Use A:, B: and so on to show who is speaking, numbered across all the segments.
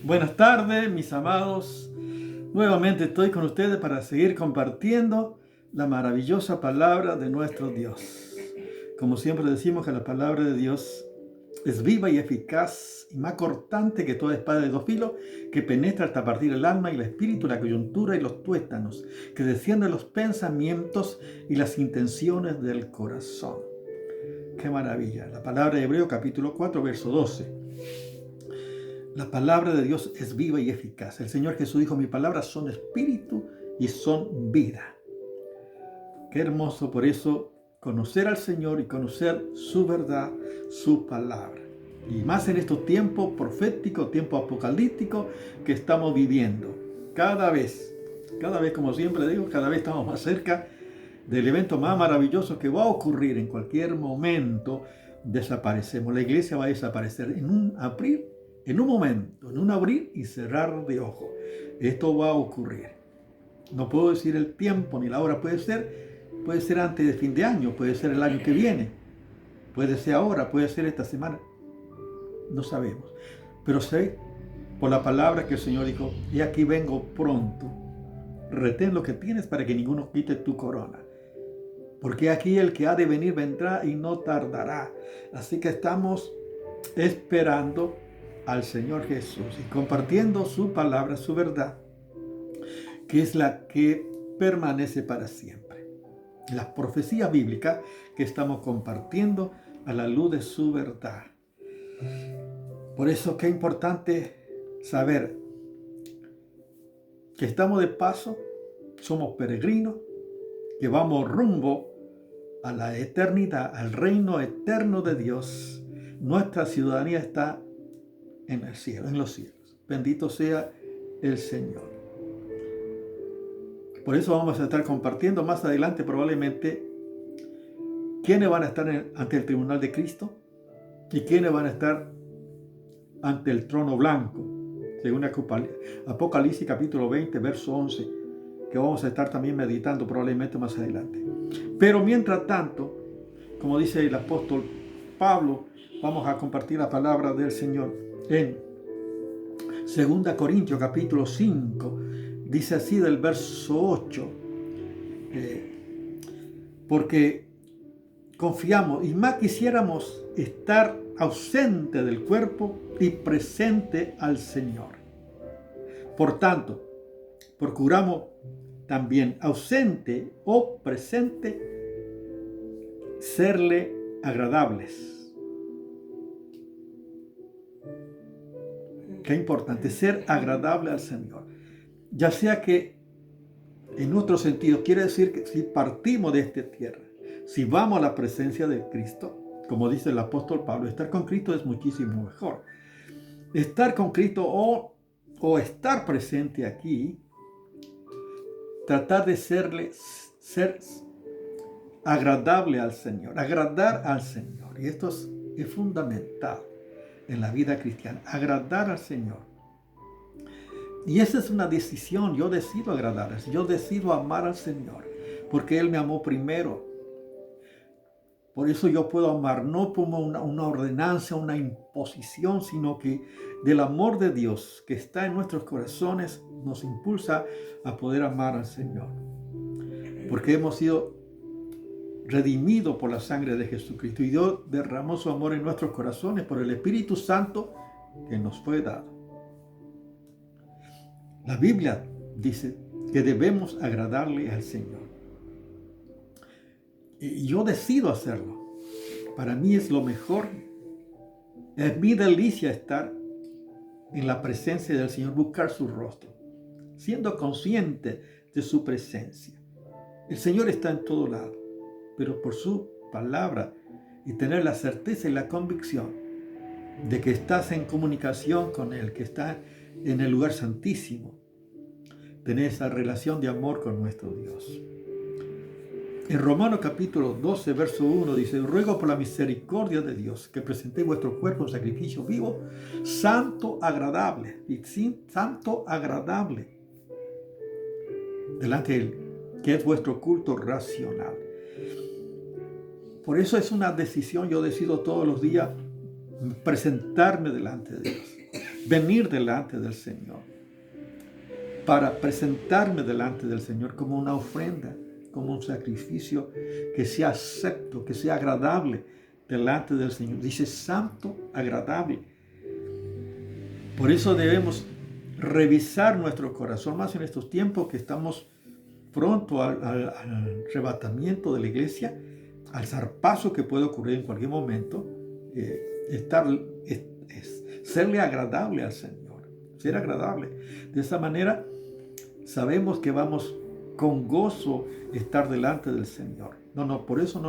A: Buenas tardes, mis amados. Nuevamente estoy con ustedes para seguir compartiendo la maravillosa palabra de nuestro Dios. Como siempre decimos que la palabra de Dios es viva y eficaz y más cortante que toda espada de dos filos, que penetra hasta partir el alma y el espíritu, la coyuntura y los tuétanos, que desciende los pensamientos y las intenciones del corazón. ¡Qué maravilla! La palabra de Hebreo capítulo 4, verso 12. La palabra de Dios es viva y eficaz. El Señor Jesús dijo, mis palabras son espíritu y son vida. Qué hermoso por eso conocer al Señor y conocer su verdad, su palabra. Y más en estos tiempos proféticos, tiempos apocalípticos que estamos viviendo. Cada vez, como siempre digo, cada vez estamos más cerca del evento más maravilloso que va a ocurrir en cualquier momento. Desaparecemos. La iglesia va a desaparecer en un momento, en un abrir y cerrar de ojos. Esto va a ocurrir. No puedo decir el tiempo ni la hora. Puede ser antes de fin de año, puede ser el año que viene, puede ser ahora, puede ser esta semana. No sabemos. Pero sé por la palabra que el Señor dijo, y aquí vengo pronto. Retén lo que tienes para que ninguno quite tu corona. Porque aquí el que ha de venir vendrá y no tardará. Así que estamos esperando al Señor Jesús y compartiendo su palabra, su verdad, que es la que permanece para siempre. Las profecías bíblicas que estamos compartiendo a la luz de su verdad. Por eso qué importante saber que estamos de paso, somos peregrinos, que vamos rumbo a la eternidad, al reino eterno de Dios. Nuestra ciudadanía está en el cielo, en los cielos. Bendito sea el Señor. Por eso vamos a estar compartiendo más adelante probablemente quiénes van a estar ante el tribunal de Cristo y quiénes van a estar ante el trono blanco, según Apocalipsis capítulo 20, verso 11, que vamos a estar también meditando probablemente más adelante. Pero mientras tanto, como dice el apóstol Pablo, vamos a compartir la palabra del Señor en 2 Corintios capítulo 5, dice así del verso 8, porque confiamos y más quisiéramos estar ausente del cuerpo y presente al Señor. Por tanto, procuramos también ausente o presente serle agradables. Qué importante, ser agradable al Señor. Ya sea que en otro sentido, quiere decir que si partimos de esta tierra, si vamos a la presencia de Cristo, como dice el apóstol Pablo, estar con Cristo es muchísimo mejor. Estar con Cristo o estar presente aquí, tratar de ser agradable al Señor, agradar al Señor. Y esto es fundamental en la vida cristiana, agradar al Señor. Y esa es una decisión. Yo decido agradar, yo decido amar al Señor, porque Él me amó primero. Por eso yo puedo amar, no como una ordenanza, una imposición, sino que del amor de Dios que está en nuestros corazones nos impulsa a poder amar al Señor. Porque hemos sido redimidos por la sangre de Jesucristo y Dios derramó su amor en nuestros corazones por el Espíritu Santo que nos fue dado. La Biblia dice que debemos agradarle al Señor. Y yo decido hacerlo. Para mí es lo mejor. Es mi delicia estar en la presencia del Señor, buscar su rostro, siendo consciente de su presencia. El Señor está en todo lado, pero por su palabra y tener la certeza y la convicción de que estás en comunicación con Él, que está en el lugar santísimo, tener esa relación de amor con nuestro Dios. En Romanos capítulo 12, verso 1 dice, ruego por la misericordia de Dios que presentéis vuestro cuerpo en sacrificio vivo, santo, agradable, delante de Él, que es vuestro culto racional. Por eso es una decisión, yo decido todos los días presentarme delante de Dios. venir delante del Señor, para presentarme delante del Señor como una ofrenda, como un sacrificio que sea acepto, que sea agradable delante del Señor. Dice santo, agradable. Por eso debemos revisar nuestro corazón, más en estos tiempos que estamos pronto al arrebatamiento de la iglesia, al zarpazo que puede ocurrir en cualquier momento. Serle agradable al Señor, ser agradable. De esa manera sabemos que vamos con gozo estar delante del Señor. Por eso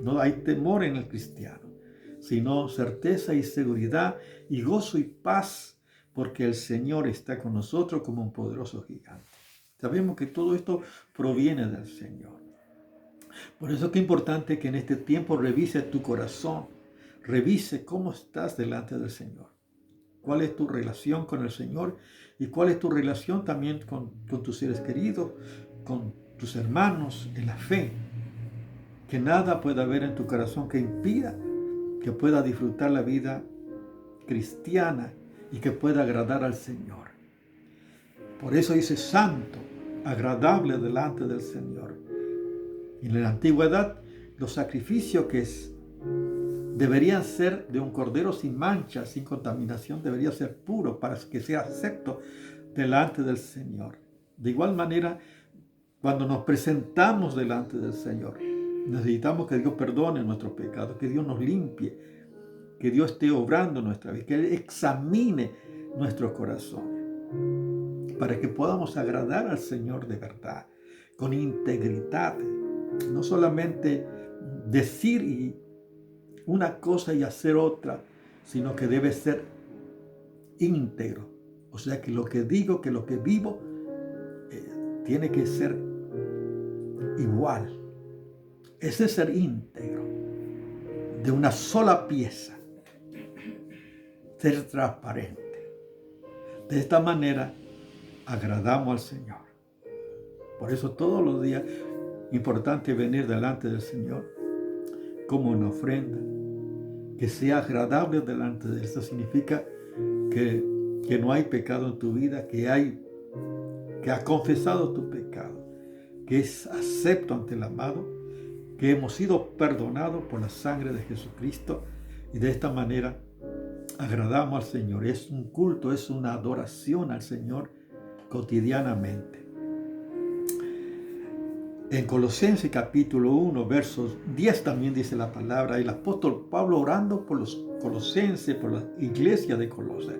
A: no hay temor en el cristiano, sino certeza y seguridad y gozo y paz, porque el Señor está con nosotros como un poderoso gigante. Sabemos que todo esto proviene del Señor. Por eso es que es importante que en este tiempo revise tu corazón, revise cómo estás delante del Señor. ¿Cuál es tu relación con el Señor? ¿Y cuál es tu relación también con tus seres queridos, con tus hermanos en la fe? Que nada pueda haber en tu corazón que impida que pueda disfrutar la vida cristiana y que pueda agradar al Señor. Por eso dice santo, agradable delante del Señor. En la antigüedad, los sacrificios deberían ser de un cordero sin mancha, sin contaminación, debería ser puro para que sea acepto delante del Señor. De igual manera, cuando nos presentamos delante del Señor, necesitamos que Dios perdone nuestros pecados, que Dios nos limpie, que Dios esté obrando en nuestra vida, que Él examine nuestros corazones, para que podamos agradar al Señor de verdad, con integridad. No solamente decir una cosa y hacer otra, sino que debe ser íntegro. O sea, que lo que digo, que lo que vivo, tiene que ser igual. Ese es ser íntegro, de una sola pieza, ser transparente. De esta manera agradamos al Señor. Por eso todos los días es importante venir delante del Señor como una ofrenda, que sea agradable delante de Él. Eso significa que no hay pecado en tu vida, que has confesado tu pecado, que es acepto ante el amado, que hemos sido perdonados por la sangre de Jesucristo, y de esta manera agradamos al Señor. Es un culto, es una adoración al Señor cotidianamente. En Colosenses capítulo 1, versos 10 también dice la palabra, el apóstol Pablo orando por los colosenses, por la iglesia de Colosas.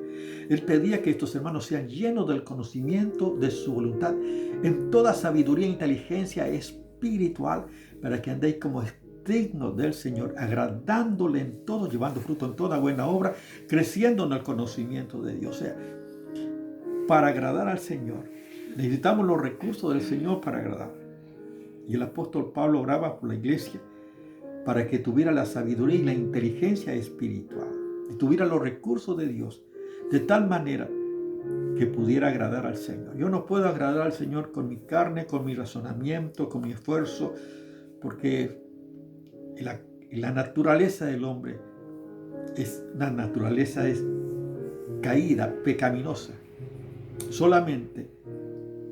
A: Él pedía que estos hermanos sean llenos del conocimiento de su voluntad, en toda sabiduría e inteligencia espiritual, para que andéis como dignos del Señor, agradándole en todo, llevando fruto en toda buena obra, creciendo en el conocimiento de Dios. O sea, para agradar al Señor, necesitamos los recursos del Señor para agradar. Y el apóstol Pablo oraba por la iglesia para que tuviera la sabiduría y la inteligencia espiritual, y tuviera los recursos de Dios, de tal manera que pudiera agradar al Señor. Yo no puedo agradar al Señor con mi carne, con mi razonamiento, con mi esfuerzo, porque la naturaleza del hombre es caída, pecaminosa. Solamente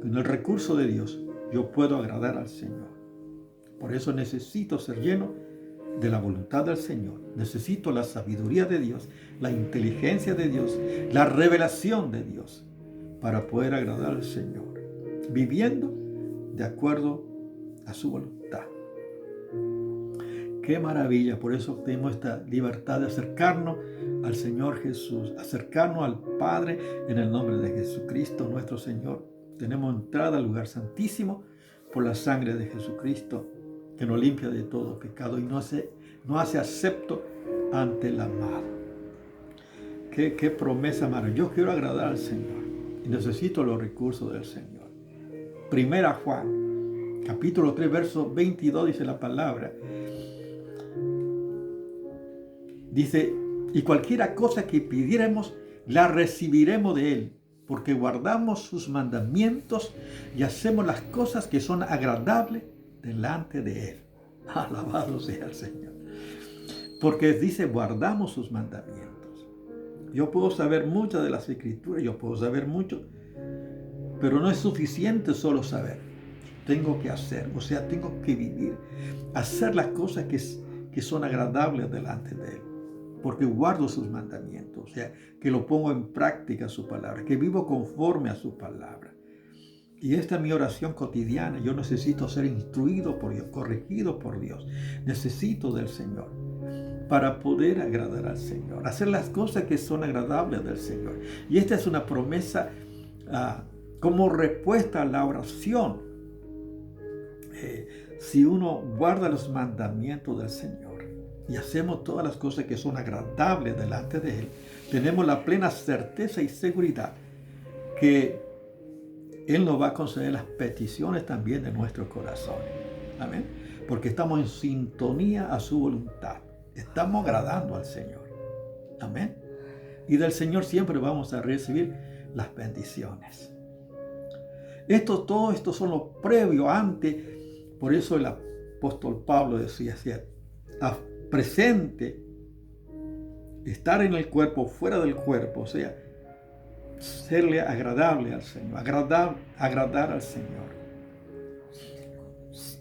A: con el recurso de Dios yo puedo agradar al Señor. Por eso necesito ser lleno de la voluntad del Señor. Necesito la sabiduría de Dios, la inteligencia de Dios, la revelación de Dios, para poder agradar al Señor, viviendo de acuerdo a su voluntad. Qué maravilla. Por eso tenemos esta libertad de acercarnos al Señor Jesús, acercarnos al Padre en el nombre de Jesucristo nuestro Señor. Tenemos entrada al lugar santísimo por la sangre de Jesucristo, que nos limpia de todo pecado y nos hace acepto ante el amado. Qué promesa maravillosa. Yo quiero agradar al Señor y necesito los recursos del Señor. Primera Juan, capítulo 3, verso 22, dice la palabra. Dice, y cualquiera cosa que pidiéramos, la recibiremos de Él, porque guardamos sus mandamientos y hacemos las cosas que son agradables delante de Él. Alabado sea el Señor. Porque dice, guardamos sus mandamientos. Yo puedo saber muchas de las escrituras, yo puedo saber mucho, pero no es suficiente solo saber. Tengo que hacer, o sea, tengo que vivir, hacer las cosas que son agradables delante de Él, porque guardo sus mandamientos, o sea, que lo pongo en práctica su palabra, que vivo conforme a su palabra. Y esta es mi oración cotidiana. Yo necesito ser instruido por Dios, corregido por Dios. Necesito del Señor para poder agradar al Señor, hacer las cosas que son agradables del Señor. Y esta es una promesa como respuesta a la oración. Si uno guarda los mandamientos del Señor y hacemos todas las cosas que son agradables delante de Él, tenemos la plena certeza y seguridad que Él nos va a conceder las peticiones también de nuestros corazones. Amén. Porque estamos en sintonía a su voluntad. Estamos agradando al Señor. Amén. Y del Señor siempre vamos a recibir las bendiciones. Todo esto son los previos antes. Por eso el apóstol Pablo decía, presente, estar en el cuerpo, fuera del cuerpo, o sea, serle agradable al Señor, agradar al Señor.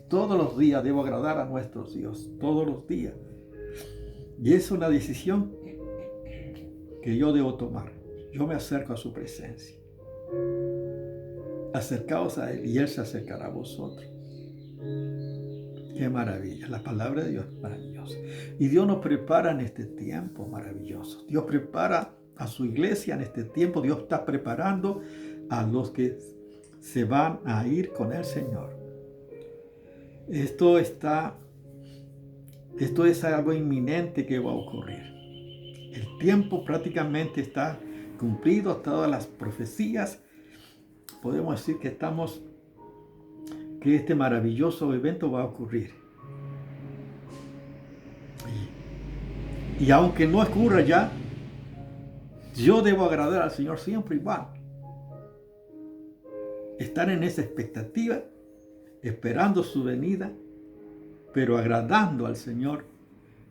A: Todos los días debo agradar a nuestro Dios, todos los días. Y es una decisión que yo debo tomar. Yo me acerco a su presencia. Acercaos a Él y Él se acercará a vosotros. Qué maravilla, la palabra de Dios es maravillosa. Y Dios nos prepara en este tiempo maravilloso. Dios prepara a su iglesia en este tiempo. Dios está preparando a los que se van a ir con el Señor. Esto es algo inminente que va a ocurrir. El tiempo prácticamente está cumplido, todas las profecías. Podemos decir que este maravilloso evento va a ocurrir. Y aunque no ocurra ya, yo debo agradar al Señor siempre igual. Estar en esa expectativa, esperando su venida, pero agradando al Señor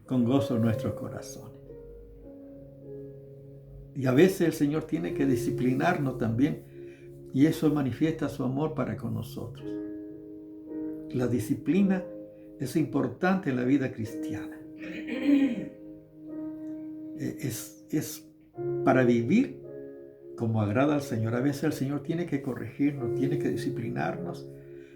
A: con gozo en nuestros corazones. Y a veces el Señor tiene que disciplinarnos también, y eso manifiesta su amor para con nosotros. La disciplina es importante en la vida cristiana. Es para vivir como agrada al Señor. A veces el Señor tiene que corregirnos, tiene que disciplinarnos.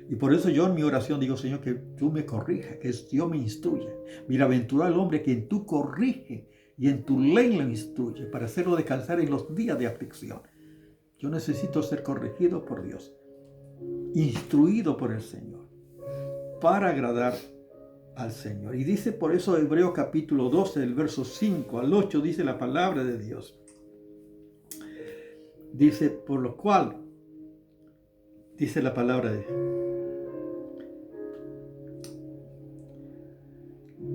A: Y por eso yo en mi oración digo, Señor, que tú me corrijas, que Dios me instruya. Bienaventurado el hombre que en tú corrige y en tu ley le instruye, para hacerlo descansar en los días de aflicción. Yo necesito ser corregido por Dios, instruido por el Señor, para agradar al Señor. Y dice por eso Hebreos capítulo 12, del verso 5 al 8, dice la palabra de Dios. Dice, por lo cual, dice la palabra de Dios.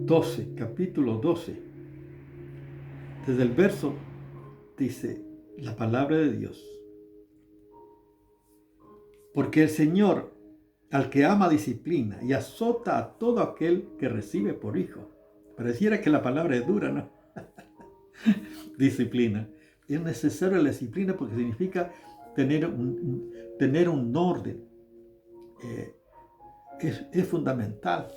A: 12, capítulo 12, desde el verso, dice la palabra de Dios. Porque el Señor, al que ama, disciplina y azota a todo aquel que recibe por hijo. Pareciera que la palabra es dura, ¿no? Disciplina. Es necesaria la disciplina porque significa tener un orden. Es fundamental.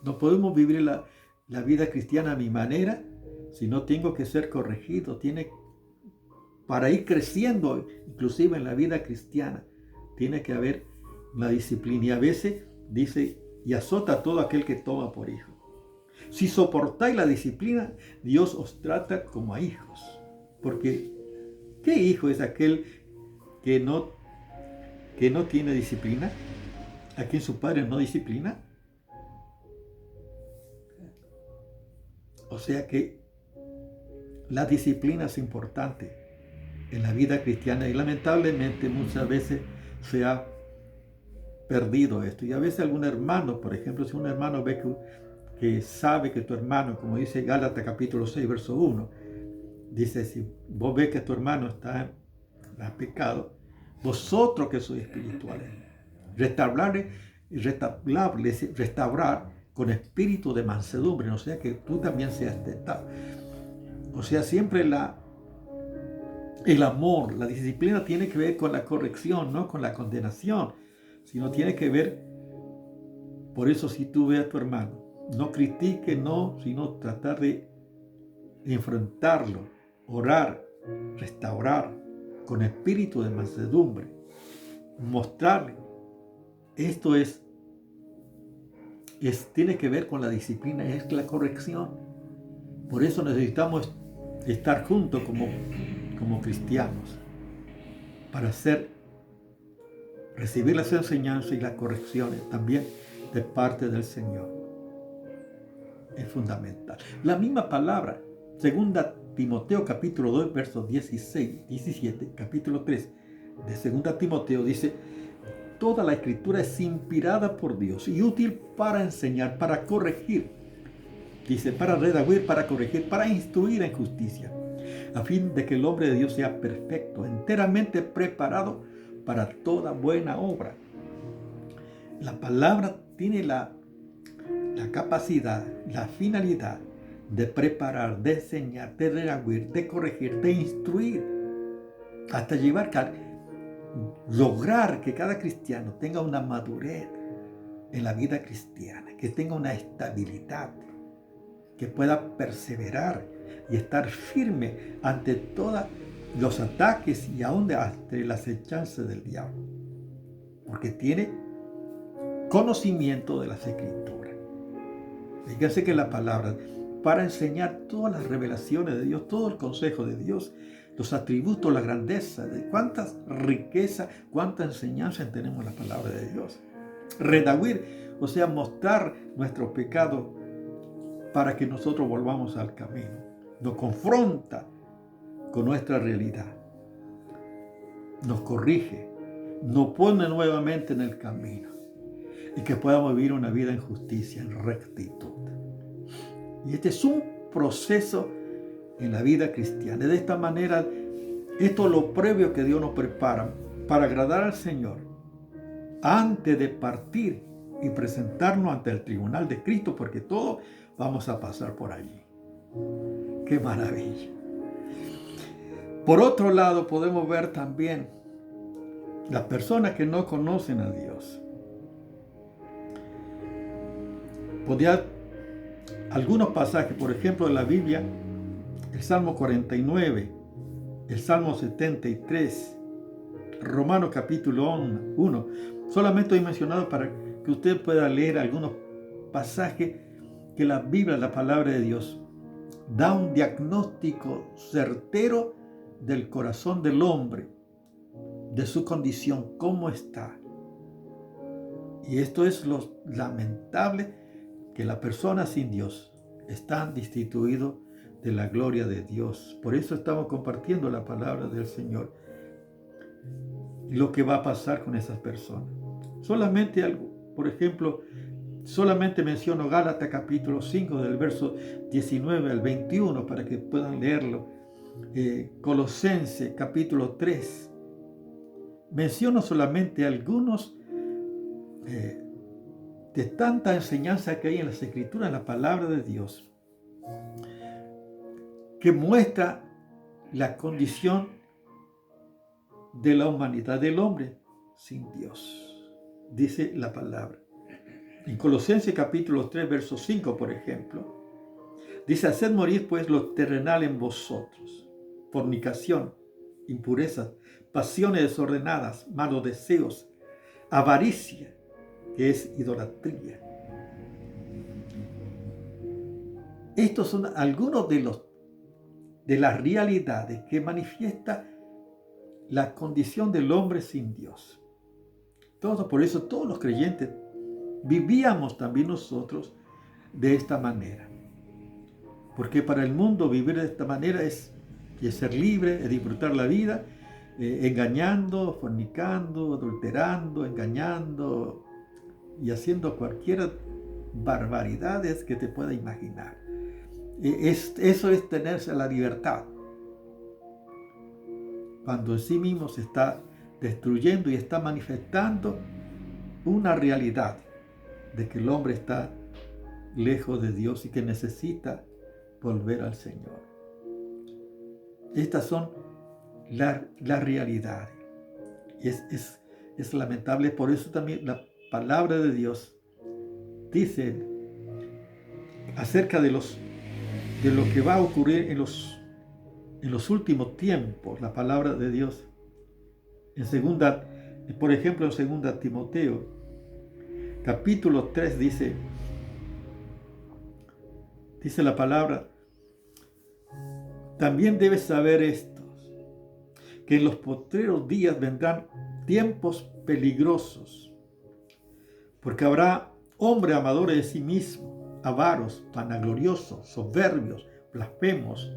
A: No podemos vivir la vida cristiana a mi manera, sino tengo que ser corregido. Para ir creciendo, inclusive en la vida cristiana, tiene que haber la disciplina. Y a veces dice, y azota a todo aquel que toma por hijo. Si soportáis la disciplina, Dios os trata como a hijos. Porque, ¿qué hijo es aquel que no tiene disciplina? ¿A quien su padre no disciplina? O sea que la disciplina es importante en la vida cristiana y lamentablemente muchas veces se ha perdido esto. Y a veces algún hermano, por ejemplo, si un hermano ve que sabe que tu hermano, como dice Gálatas capítulo 6, verso 1, dice, si vos ves que tu hermano está en pecado, vosotros que sois espirituales, restaurar con espíritu de mansedumbre, o sea que tú también seas tentado. O sea, siempre El amor, la disciplina tiene que ver con la corrección, no con la condenación, sino tiene que ver, por eso si tú ves a tu hermano, no critique, no, sino tratar de enfrentarlo, orar, restaurar con espíritu de mansedumbre, mostrarle. Esto tiene que ver con la disciplina, es la corrección. Por eso necesitamos estar juntos como cristianos, para recibir las enseñanzas y las correcciones también de parte del Señor. Es fundamental. La misma palabra, 2 Timoteo capítulo 2, versos 16, 17, capítulo 3 de 2 Timoteo dice: toda la escritura es inspirada por Dios y útil para enseñar, para corregir. Dice, para redarguir, para corregir, para instruir en justicia, a fin de que el hombre de Dios sea perfecto, enteramente preparado para toda buena obra. La palabra tiene la capacidad, la finalidad de preparar, de enseñar, de redarguir, de corregir, de instruir, hasta lograr que cada cristiano tenga una madurez en la vida cristiana, que tenga una estabilidad, que pueda perseverar y estar firme ante todos los ataques y aún ante las acechanzas del diablo, porque tiene conocimiento de las Escrituras. Fíjense que la palabra, para enseñar todas las revelaciones de Dios, todo el consejo de Dios, los atributos, la grandeza, de cuántas riquezas, cuánta enseñanza tenemos en la palabra de Dios. Redarguir, o sea, mostrar nuestro pecado para que nosotros volvamos al camino. Nos confronta con nuestra realidad. Nos corrige, nos pone nuevamente en el camino y que podamos vivir una vida en justicia, en rectitud. Y este es un proceso en la vida cristiana. De esta manera, esto es lo previo que Dios nos prepara para agradar al Señor antes de partir y presentarnos ante el tribunal de Cristo, porque todos vamos a pasar por allí. ¡Qué maravilla! Por otro lado, podemos ver también las personas que no conocen a Dios. Algunos pasajes, por ejemplo, de la Biblia, el Salmo 49, el Salmo 73, Romanos capítulo 1. Solamente he mencionado para que usted pueda leer algunos pasajes que la Biblia, la palabra de Dios, da un diagnóstico certero del corazón del hombre, de su condición, cómo está. Y esto es lo lamentable, que la persona sin Dios está destituido de la gloria de Dios. Por eso estamos compartiendo la palabra del Señor y lo que va a pasar con esas personas. Solamente algo, por ejemplo, solamente menciono Gálatas capítulo 5 del verso 19 al 21 para que puedan leerlo. Colosenses capítulo 3. Menciono solamente algunos de tanta enseñanza que hay en las Escrituras, en la palabra de Dios, que muestra la condición de la humanidad, del hombre sin Dios. Dice la palabra. En Colosenses capítulo 3, verso 5, por ejemplo, dice: haced morir pues lo terrenal en vosotros: fornicación, impurezas, pasiones desordenadas, malos deseos, avaricia, que es idolatría. Estos son algunos de las realidades que manifiesta la condición del hombre sin Dios. Por eso todos los creyentes vivíamos también nosotros de esta manera. Porque para el mundo vivir de esta manera es ser libre, es disfrutar la vida, engañando, fornicando, adulterando, engañando y haciendo cualquier barbaridades que te pueda imaginar. Eso es tenerse la libertad, cuando en sí mismo se está destruyendo y está manifestando una realidad de que el hombre está lejos de Dios y que necesita volver al Señor. Estas son la realidad. Y es lamentable. Por eso también la palabra de Dios dice acerca de lo que va a ocurrir en los últimos tiempos. La palabra de Dios por ejemplo, en 2 Timoteo, capítulo 3 dice la palabra: también debes saber esto, que en los postreros días vendrán tiempos peligrosos, porque habrá hombres amadores de sí mismos, avaros, vanagloriosos, soberbios, blasfemos,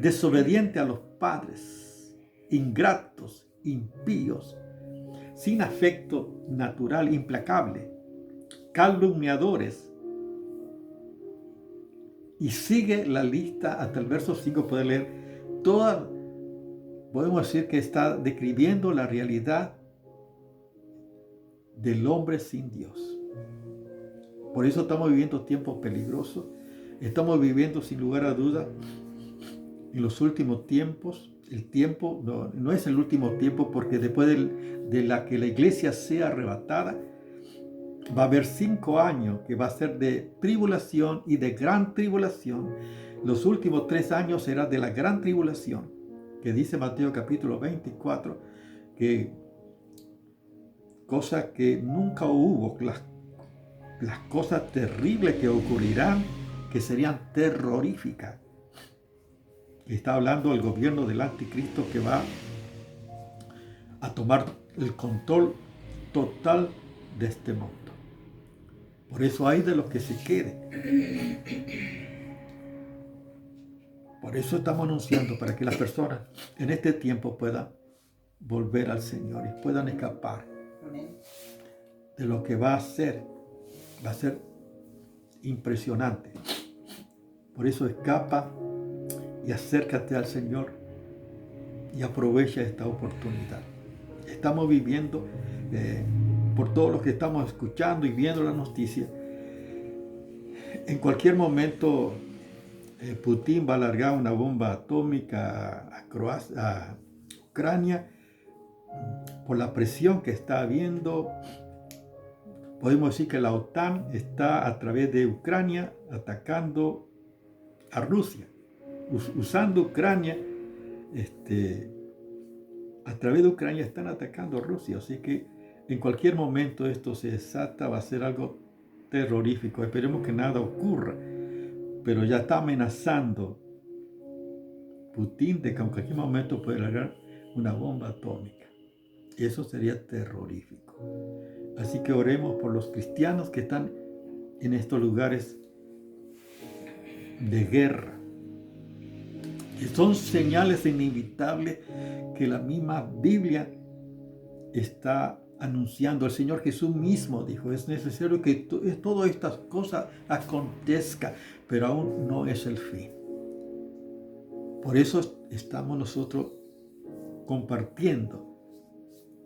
A: desobedientes a los padres, ingratos, impíos, sin afecto natural, implacable, calumniadores. Y sigue la lista hasta el verso 5, puede leer toda. Podemos decir que está describiendo la realidad del hombre sin Dios. Por eso estamos viviendo tiempos peligrosos. Estamos viviendo, sin lugar a duda, en los últimos tiempos. El tiempo no es el último tiempo, porque después de la que la iglesia sea arrebatada, va a haber 5 años que va a ser de tribulación y de gran tribulación. Los últimos 3 años será de la gran tribulación, que dice Mateo capítulo 24, que cosa que nunca hubo, las cosas terribles que ocurrirán, que serían terroríficas. Está hablando del gobierno del anticristo, que va a tomar el control total de este mundo. Por eso hay de los que se queden. Por eso estamos anunciando, para que las personas en este tiempo puedan volver al Señor y puedan escapar de lo que va a ser impresionante. Por eso escapa y acércate al Señor y aprovecha esta oportunidad. Estamos viviendo, por todos los que estamos escuchando y viendo la noticia, en cualquier momento Putin va a largar una bomba atómica a Ucrania por la presión que está habiendo. Podemos decir que la OTAN está a través de Ucrania atacando a Rusia, usando Ucrania, a través de Ucrania están atacando a Rusia. Así que en cualquier momento esto se desata, va a ser algo terrorífico. Esperemos que nada ocurra, pero ya está amenazando Putin de que en cualquier momento puede largar una bomba atómica. Eso sería terrorífico. Así que oremos por los cristianos que están en estos lugares de guerra, que son señales inevitables que la misma Biblia está anunciando. El Señor Jesús mismo dijo: es necesario que todas estas cosas acontezcan, pero aún no es el fin. Por eso estamos nosotros compartiendo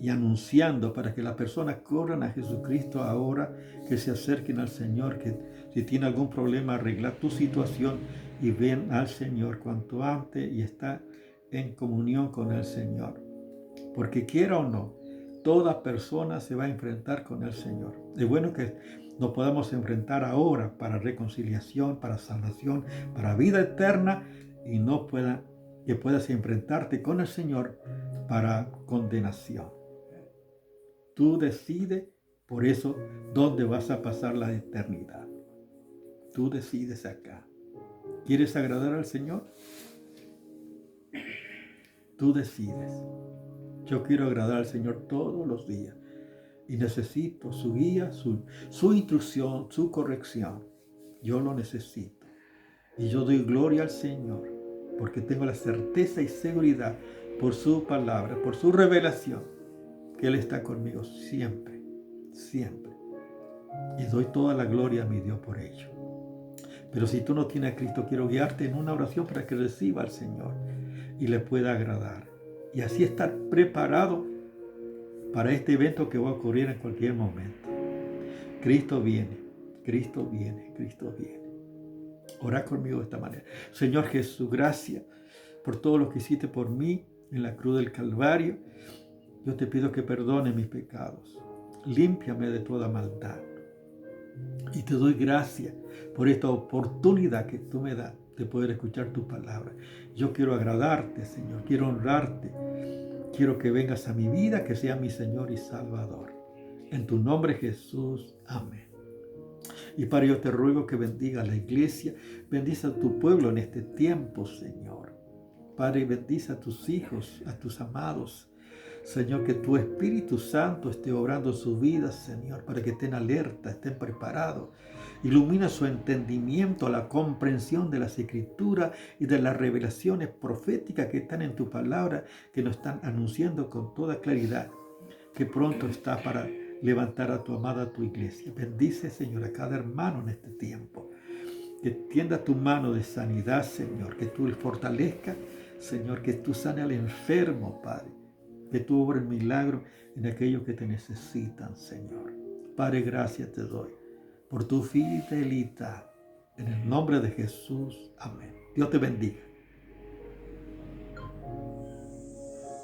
A: y anunciando, para que las personas corran a Jesucristo ahora, que se acerquen al Señor, que si tiene algún problema, arreglar tu situación y ven al Señor cuanto antes y está en comunión con el Señor. Porque quiera o no, toda persona se va a enfrentar con el Señor. Es bueno que nos podamos enfrentar ahora para reconciliación, para salvación, para vida eterna, y que puedas enfrentarte con el Señor para condenación. Tú decides, por eso, dónde vas a pasar la eternidad. Tú decides acá. ¿Quieres agradar al Señor? Tú decides. Yo quiero agradar al Señor todos los días y necesito su guía, su instrucción, su corrección. Yo lo necesito. Y yo doy gloria al Señor porque tengo la certeza y seguridad por su palabra, por su revelación, que Él está conmigo siempre, siempre. Y doy toda la gloria a mi Dios por ello. Pero si tú no tienes a Cristo, quiero guiarte en una oración para que reciba al Señor y le pueda agradar. Y así estar preparado para este evento que va a ocurrir en cualquier momento. Cristo viene, Cristo viene, Cristo viene. Ora conmigo de esta manera. Señor Jesús, gracias por todo lo que hiciste por mí en la cruz del Calvario. Yo te pido que perdone mis pecados. Límpiame de toda maldad. Y te doy gracias por esta oportunidad que tú me das de poder escuchar tu palabra. Yo quiero agradarte, Señor. Quiero honrarte. Quiero que vengas a mi vida, que sea mi Señor y Salvador. En tu nombre, Jesús. Amén. Y Padre, yo te ruego que bendiga a la iglesia. Bendice a tu pueblo en este tiempo, Señor. Padre, bendice a tus hijos, a tus amados. Señor, que tu Espíritu Santo esté obrando en sus vidas, Señor, para que estén alerta, estén preparados. Ilumina su entendimiento, la comprensión de las Escrituras y de las revelaciones proféticas que están en tu palabra, que nos están anunciando con toda claridad, que pronto está para levantar a tu amada, tu iglesia. Bendice, Señor, a cada hermano en este tiempo. Que tienda tu mano de sanidad, Señor, que tú le fortalezcas, Señor, que tú sane al enfermo, Padre. Que tú obres milagro en aquellos que te necesitan, Señor. Padre, gracias te doy por tu fidelidad. En el nombre de Jesús. Amén. Dios te bendiga.